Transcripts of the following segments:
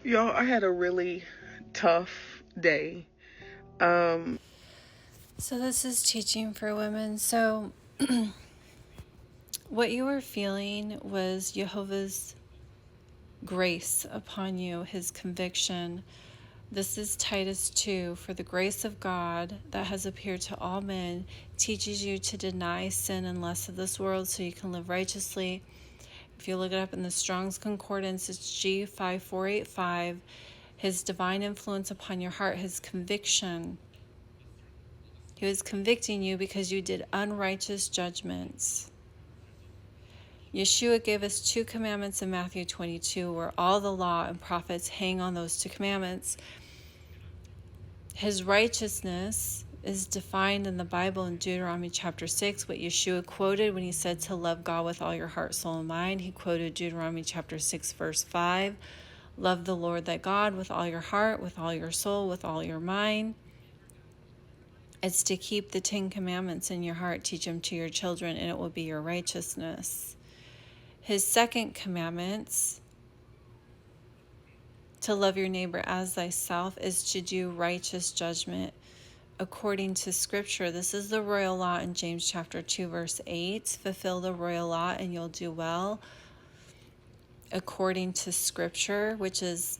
Y'all, I had a really tough day. So this is teaching for women. So what you were feeling was Yahovah's grace upon you, his conviction. This is Titus 2. For the grace of God that has appeared to all men teaches you to deny sin and lust of this world so you can live righteously. If you look it up in the Strong's Concordance, it's G5485. His divine influence upon your heart, his conviction. He was convicting you because you did unrighteous judgments. Yeshua gave us 2 commandments in Matthew 22, where all the law and prophets hang on those 2 commandments. His righteousness is defined in the Bible in Deuteronomy chapter 6, what Yeshua quoted when he said to love God with all your heart, soul, and mind. He quoted Deuteronomy chapter 6, verse 5. Love the Lord thy God with all your heart, with all your soul, with all your mind. It's to keep the 10 commandments in your heart, teach them to your children, and it will be your righteousness. His second commandments, to love your neighbor as thyself, is to do righteous judgment according to Scripture. This is the royal law in James chapter 2, verse 8. Fulfill the royal law and you'll do well according to Scripture, which is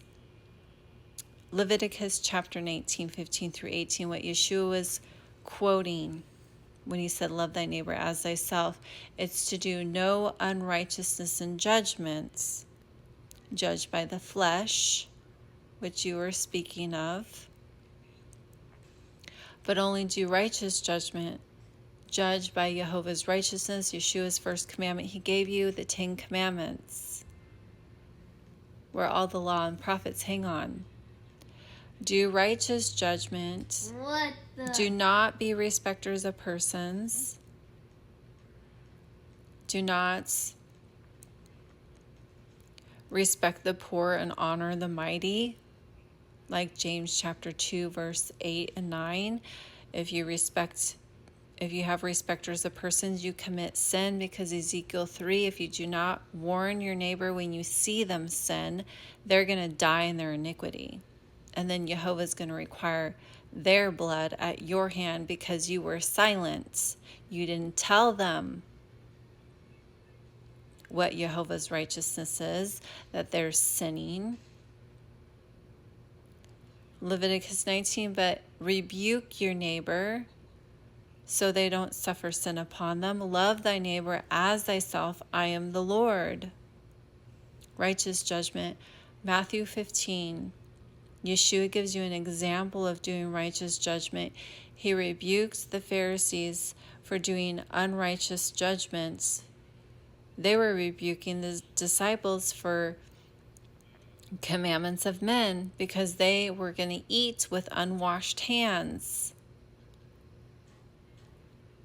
Leviticus chapter 19, 15 through 18, what Yeshua was quoting when he said, love thy neighbor as thyself. It's to do no unrighteousness and judgments, judged by the flesh, which you were speaking of, but only do righteous judgment, judged by Yahovah's righteousness, Yeshua's first commandment he gave you, the 10 commandments, where all the law and prophets hang on. Do righteous judgment. Do not be respecters of persons. Do not respect the poor and honor the mighty, like James chapter 2, verse 8 and 9. If you have respecters of persons, you commit sin, because Ezekiel 3, if you do not warn your neighbor when you see them sin, they're going to die in their iniquity. And then Yahovah is going to require their blood at your hand because you were silent. You didn't tell them what Yahovah's righteousness is, that they're sinning. Leviticus 19, but rebuke your neighbor so they don't suffer sin upon them. Love thy neighbor as thyself. I am the Lord. Righteous judgment. Matthew 15. Yeshua gives you an example of doing righteous judgment. He rebukes the Pharisees for doing unrighteous judgments. They were rebuking the disciples for commandments of men because they were going to eat with unwashed hands.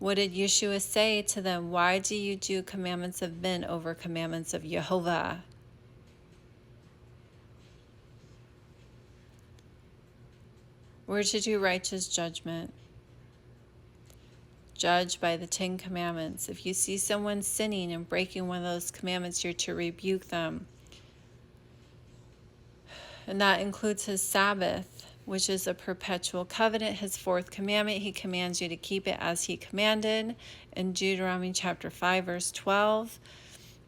What did Yeshua say to them? Why do you do commandments of men over commandments of Yahovah? We're to do righteous judgment. Judge by the 10 commandments. If you see someone sinning and breaking one of those commandments, you're to rebuke them. And that includes his Sabbath, which is a perpetual covenant. His 4th commandment, he commands you to keep it as he commanded in Deuteronomy chapter 5, verse 12.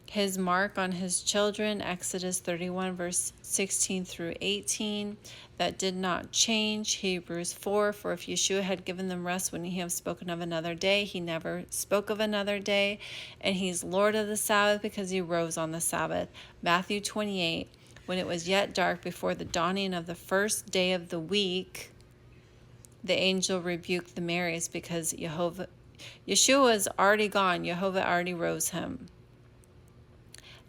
His mark on his children, Exodus 31, verse 16 through 18, that did not change. Hebrews 4, for if Yeshua had given them rest when he have spoken of another day, he never spoke of another day. And he's Lord of the Sabbath because he rose on the Sabbath. Matthew 28, when it was yet dark before the dawning of the first day of the week, the angel rebuked the Marys because Yeshua is already gone. Yahovah already rose him,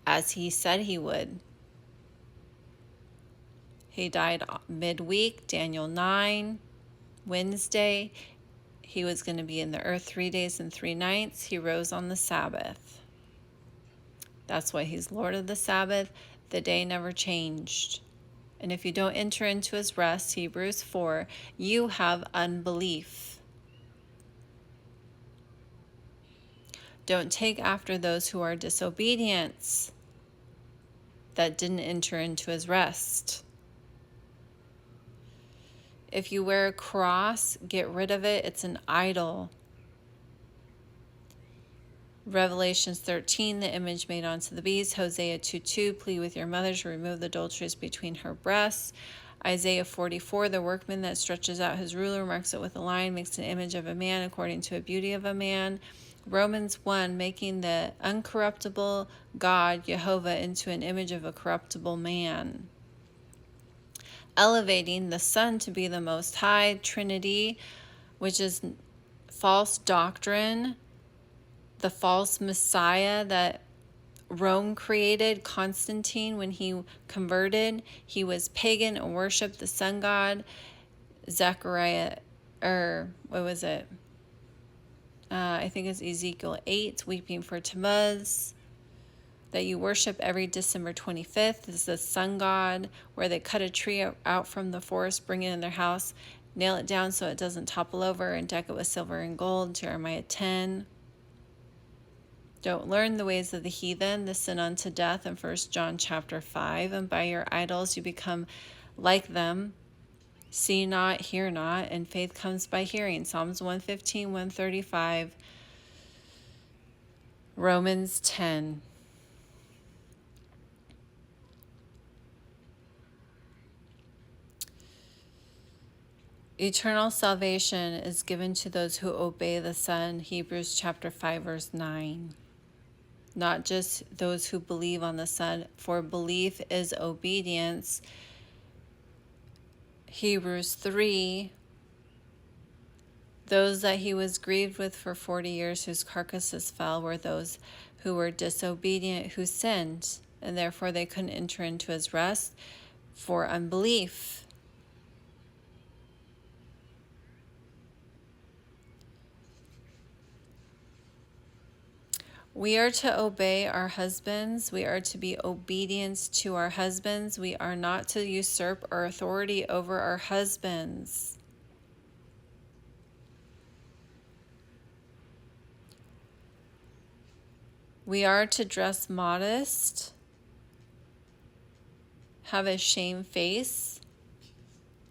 as he said he would. He died midweek, Daniel 9, Wednesday. He was going to be in the earth 3 days and 3 nights. He rose on the Sabbath. That's why he's Lord of the Sabbath. The day never changed. And if you don't enter into his rest, Hebrews 4, you have unbelief. Don't take after those who are disobedient, that didn't enter into his rest. If you wear a cross, get rid of it. It's an idol. Revelations 13, the image made onto the beast. Hosea 2:2, plead with your mother to remove the adulteries between her breasts. Isaiah 44, the workman that stretches out his ruler, marks it with a line, makes an image of a man according to a beauty of a man. Romans 1, making the uncorruptible God, Yahovah, into an image of a corruptible man. Elevating the Son to be the Most High, Trinity, which is false doctrine, the false Messiah that Rome created. Constantine, when he converted, he was pagan and worshipped the sun god. Zechariah, I think it's Ezekiel 8, weeping for Tammuz, that you worship every December 25th. This is the sun god, where they cut a tree out from the forest, bring it in their house, nail it down so it doesn't topple over, and deck it with silver and gold. Jeremiah 10. Don't learn the ways of the heathen, the sin unto death in 1 John chapter 5. And by your idols you become like them. See not, hear not, and faith comes by hearing. Psalms 115, 135. Romans 10. Eternal salvation is given to those who obey the Son. Hebrews chapter 5, verse 9. Not just those who believe on the Son, for belief is obedience. Hebrews 3, those that he was grieved with for 40 years, whose carcasses fell, were those who were disobedient, who sinned, and therefore they couldn't enter into his rest for unbelief. We are to obey our husbands. We are to be obedient to our husbands. We are not to usurp our authority over our husbands. We are to dress modest, have a shame face,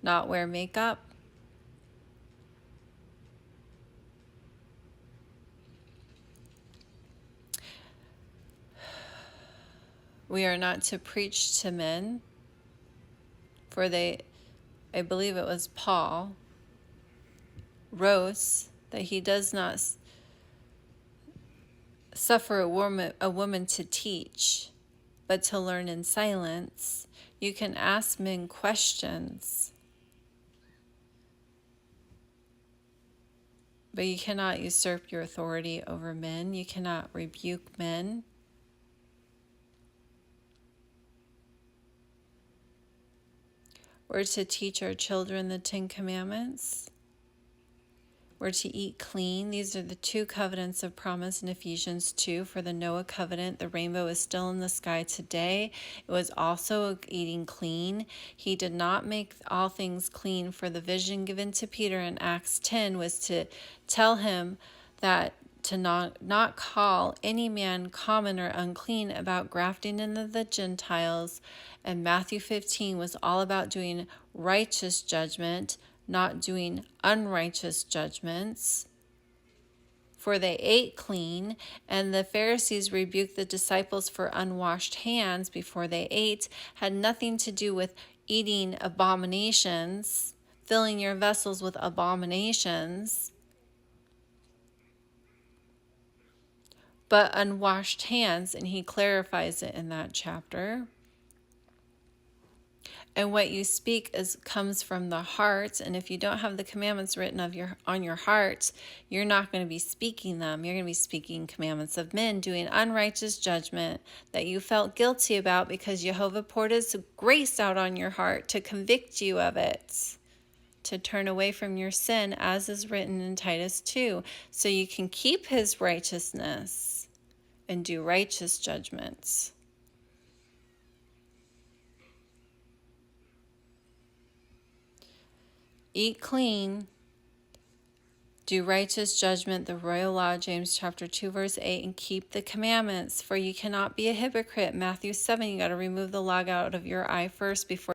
not wear makeup. We are not to preach to men, for I believe it was Paul, wrote that he does not suffer a woman to teach, but to learn in silence. You can ask men questions, but you cannot usurp your authority over men. You cannot rebuke men. We're to teach our children the 10 Commandments. We're to eat clean. These are the 2 covenants of promise in Ephesians 2. For the Noah covenant, the rainbow is still in the sky today. It was also eating clean. He did not make all things clean, for the vision given to Peter in Acts 10 was to tell him that to not call any man common or unclean about grafting into the Gentiles. And Matthew 15 was all about doing righteous judgment, not doing unrighteous judgments. For they ate clean, and the Pharisees rebuked the disciples for unwashed hands before they ate. Had nothing to do with eating abominations, filling your vessels with abominations, but unwashed hands, and he clarifies it in that chapter. And what you speak comes from the heart, and if you don't have the commandments written on your heart, you're not going to be speaking them. You're going to be speaking commandments of men, doing unrighteous judgment that you felt guilty about because Yahovah poured his grace out on your heart to convict you of it, to turn away from your sin, as is written in Titus 2, so you can keep his righteousness and do righteous judgments. Eat clean, do righteous judgment, the royal law, James chapter 2, verse 8, and keep the commandments, for you cannot be a hypocrite. Matthew 7, you got to remove the log out of your eye first before